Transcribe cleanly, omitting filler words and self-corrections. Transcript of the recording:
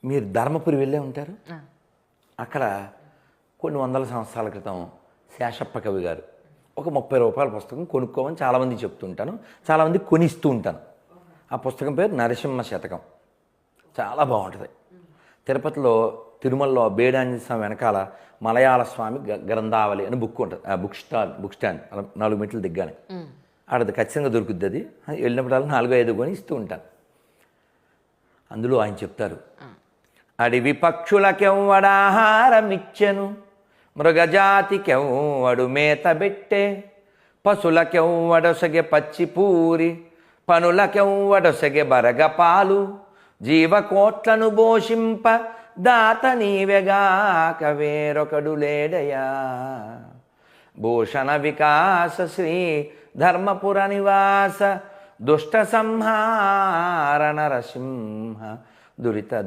మీరు ధర్మపురి వెళ్ళే ఉంటారు. అక్కడ కొన్ని వందల సంవత్సరాల క్రితం శేషప్ప కవి గారు ఒక 30 రూపాయల పుస్తకం కొనుక్కోమని చాలామంది చెప్తుంటాను, చాలామంది కొనిస్తూ ఉంటాను. ఆ పుస్తకం పేరు నరసింహ శతకం. చాలా బాగుంటుంది. తిరుపతిలో తిరుమలలో బేడాంజనేయ స్వామి వెనకాల మలయాళ స్వామి గ్రంథావళి అని బుక్ ఉంటుంది. ఆ బుక్ స్టాండ్ అలా 4 మెట్లు దిగ్గానే ఆడది ఖచ్చితంగా దొరుకుద్ది. అది వెళ్ళినప్పుడల్లా 4-5 కొని ఇస్తూ ఉంటాను. అందులో ఆయన చెప్తారు, అడవి పక్షులకెవ్వడాహారమిచ్చెను, మృగజాతికెవ్వడు మేతబెట్టే, పశులకెవ్వడొసగే పచ్చిపూరి, పనులకెవ్వడొసగే బరగపాలు, జీవకోట్లను పోషింప దాత నీవెగాక వేరొకడు లేడయా. భూషణ వికాస శ్రీ ధర్మపుర నివాస దుష్ట సంహార నరసింహ దురిత